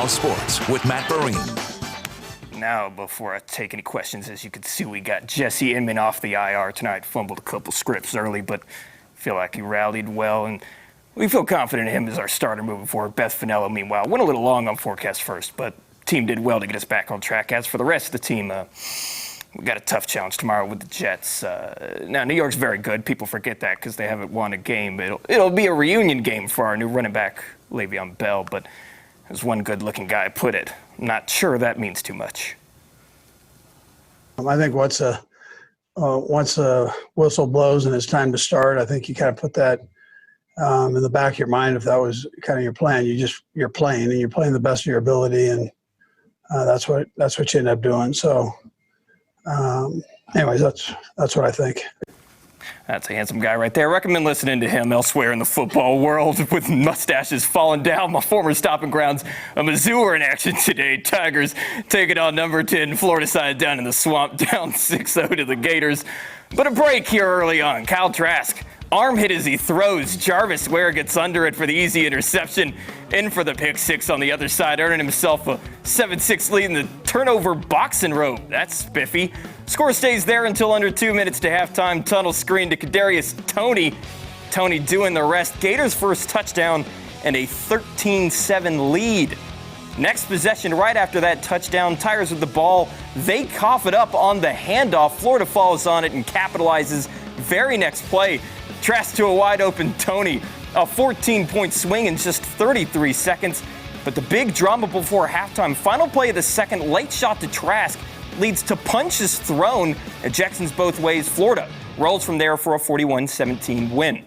Now Sports with Matt Vereen. Now, before I take any questions, as you can see, we got Jesse Inman off the IR tonight. Fumbled a couple scripts early, but feel like he rallied well, and we feel confident in him as our starter moving forward. Beth Finello, meanwhile, went a little long on forecast first, but team did well to get us back on track. As for the rest of the team, we got a tough challenge tomorrow with the Jets. Now, New York's very good. People forget that because they haven't won a game. It'll be a reunion game for our new running back, Le'Veon Bell, but as one good-looking guy put it, I'm not sure that means too much. I think once a whistle blows and it's time to start, I think you kind of put that in the back of your mind. If that was kind of your plan, you're playing and you're playing the best of your ability, and that's what you end up doing. So, anyways, that's what I think. That's a handsome guy right there. Recommend listening to him elsewhere in the football world with mustaches falling down. My former stomping grounds, a Mizzou are in action today. Tigers taking on number 10 Florida side down in the swamp, down 6-0 to the Gators. But a break here early on. Kyle Trask, arm hit as he throws. Jarvis Ware gets under it for the easy interception. In for the pick six on the other side, earning himself a 7-6 lead in the turnover boxing robe. That's spiffy. Score stays there until under 2 minutes to halftime. Tunnel screen to Kadarius Toney. Toney doing the rest. Gators' first touchdown and a 13-7 lead. Next possession right after that touchdown. Tigers with the ball. They cough it up on the handoff. Florida follows on it and capitalizes. Very next play. Trask to a wide open Toney. A 14-point swing in just 33 seconds. But the big drama before halftime, final play of the second, late shot to Trask, leads to punches thrown. Ejections both ways. Florida rolls from there for a 41-17 win.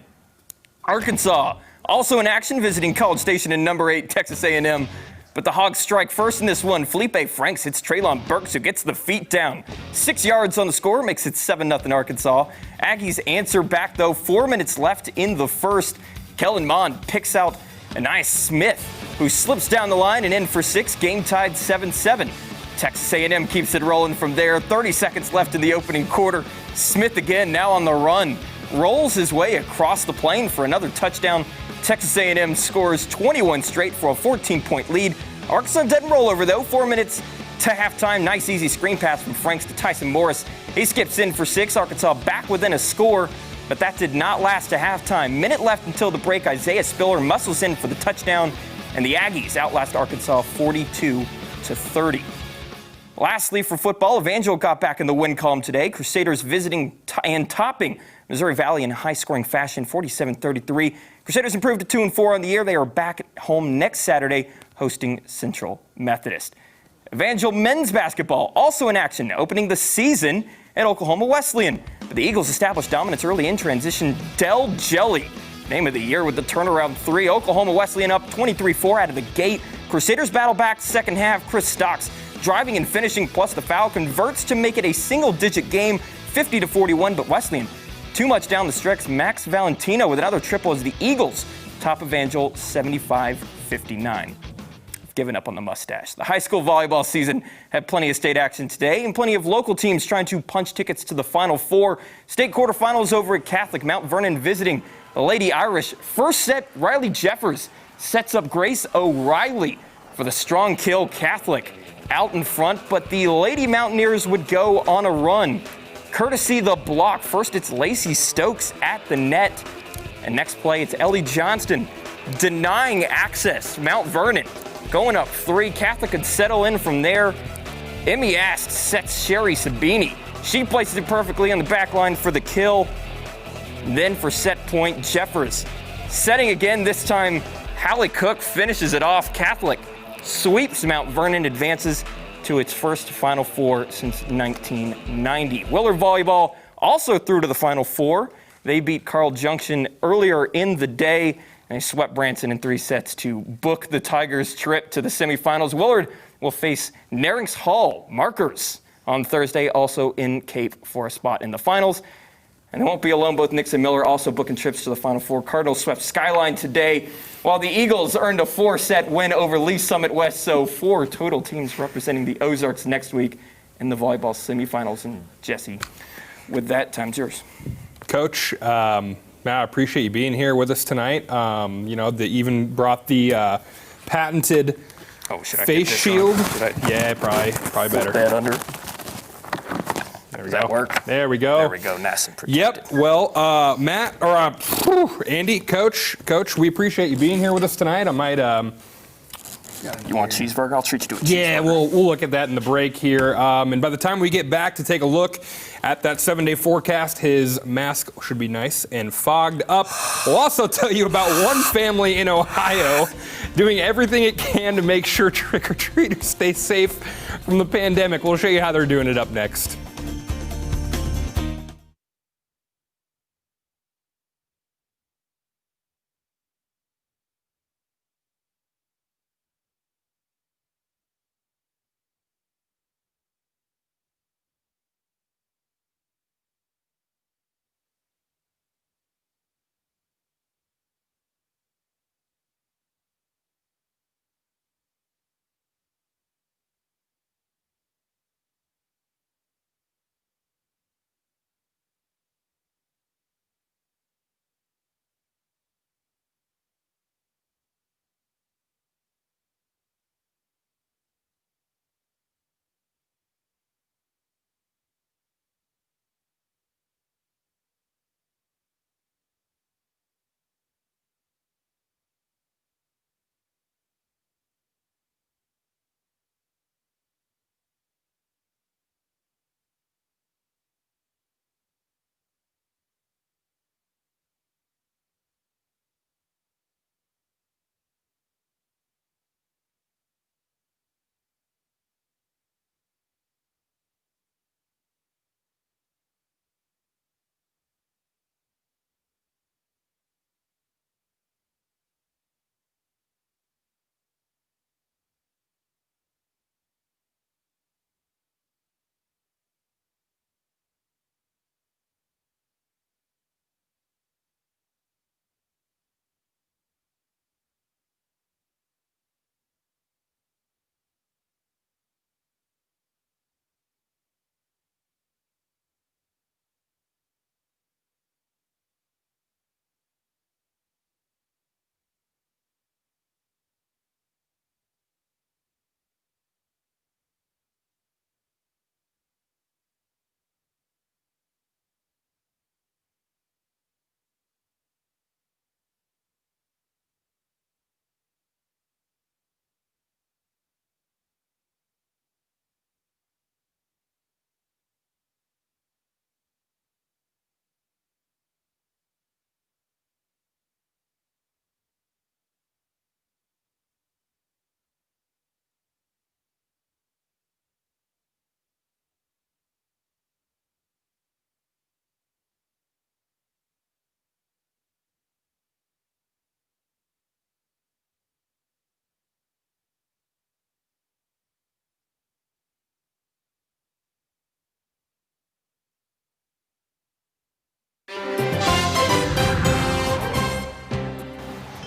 Arkansas also in action, visiting College Station in number 8, Texas A&M. But the Hogs strike first in this one. Felipe Franks hits Treylon Burks, who gets the feet down. 6 yards on the score, makes it 7-0 Arkansas. Aggies answer back, though. 4 minutes left in the first. Kellen Mond picks out Anais Smith, who slips down the line and in for 6. Game tied 7-7. Texas A&M keeps it rolling from there. 30 seconds left in the opening quarter. Smith again, now on the run. Rolls his way across the plane for another touchdown. Texas A&M scores 21 straight for a 14-point lead. Arkansas doesn't roll over, though. 4 minutes to halftime. Nice, easy screen pass from Franks to Tyson Morris. He skips in for 6. Arkansas back within a score, but that did not last to halftime. Minute left until the break. Isaiah Spiller muscles in for the touchdown, and the Aggies outlast Arkansas 42-30. Lastly, for football, Evangel got back in the win column today. Crusaders visiting and topping Missouri Valley in high-scoring fashion, 47-33. Crusaders improved to 2-4 on the year. They are back at home next Saturday, hosting Central Methodist. Evangel men's basketball also in action, opening the season at Oklahoma Wesleyan. But the Eagles established dominance early in transition. Del Jelly, name of the year with the turnaround 3. Oklahoma Wesleyan up 23-4 out of the gate. Crusaders battle back second half. Chris Stocks driving and finishing, plus the foul converts to make it a single-digit game, 50-41. But Wesleyan too much down the stretch. Max Valentino with another triple as the Eagles top Evangel 75-59. Given up on the mustache. The high school volleyball season had plenty of state action today and plenty of local teams trying to punch tickets to the Final Four. State quarterfinals over at Catholic. Mount Vernon visiting the Lady Irish. First set, Riley Jeffers sets up Grace O'Reilly for the strong kill. Catholic out in front, but the Lady Mountaineers would go on a run. Courtesy the block. First, it's Lacey Stokes at the net. And next play, it's Ellie Johnston denying access. Mount Vernon going up 3. Catholic could settle in from there. Emmy Ast sets Sherry Sabini. She places it perfectly on the back line for the kill. Then for set point, Jeffers setting again. This time, Hallie Cook finishes it off. Catholic sweeps Mount Vernon, advances to its first Final Four since 1990. Willard Volleyball also through to the Final Four. They beat Carl Junction earlier in the day, and they swept Branson in 3 sets to book the Tigers' trip to the semifinals. Willard will face Narings Hall Markers on Thursday, also in Cape for a spot in the finals. And they won't be alone. Both Nix and Miller also booking trips to the Final Four. Cardinals swept Skyline today, while the Eagles earned a 4-set win over Lee Summit West. So 4 total teams representing the Ozarks next week in the volleyball semifinals. And Jesse, with that, time's yours. Coach, Matt, I appreciate you being here with us tonight. They even brought the patented Oh, should I face get this shield. on? Should I Yeah, probably flip better. that under? There we Does go. that work? There we go. There we go. Nice and protected. Yep. Well, Matt or Andy, Coach, we appreciate you being here with us tonight. I might. You want a cheeseburger? I'll treat you to a cheeseburger. Yeah, we'll look at that in the break here. And by the time we get back to take a look at that 7-day forecast, his mask should be nice and fogged up. We'll also tell you about one family in Ohio doing everything it can to make sure trick-or-treaters stay safe from the pandemic. We'll show you how they're doing it up next.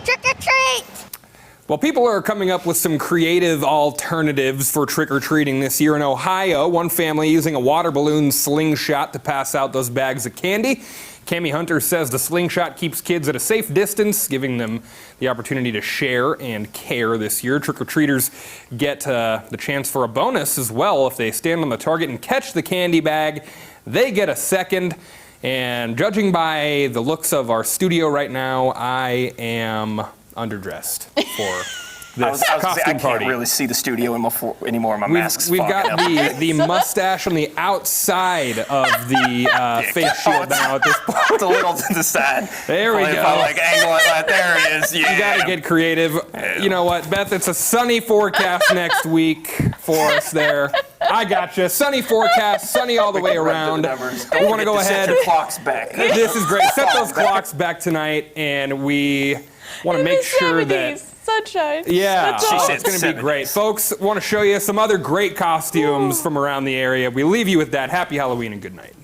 Trick or treat! Well, people are coming up with some creative alternatives for trick-or-treating this year in Ohio. One family using a water balloon slingshot to pass out those bags of candy. Cammie Hunter says the slingshot keeps kids at a safe distance, giving them the opportunity to share and care this year. Trick-or-treaters get the chance for a bonus as well. If they stand on the target and catch the candy bag, they get a second. And judging by the looks of our studio right now, I am underdressed for this costume I can't party. really see the studio anymore. My mask's We've fogging got up. the mustache on the outside of the face shield now at this point. It's a little to the side. There we If go. I like angle it like there it is. Yeah. You gotta get creative. You know what, Beth? It's a sunny forecast next week for us there. I gotcha. Sunny forecast, sunny all the way around. We want to go ahead. Set your clocks back. This is great. Set those clocks back tonight, and we want to make sure that. Sunshine. Yeah, That's all. it's going to be great. Folks, want to show you some other great costumes from around the area. We leave you with that. Happy Halloween and good night.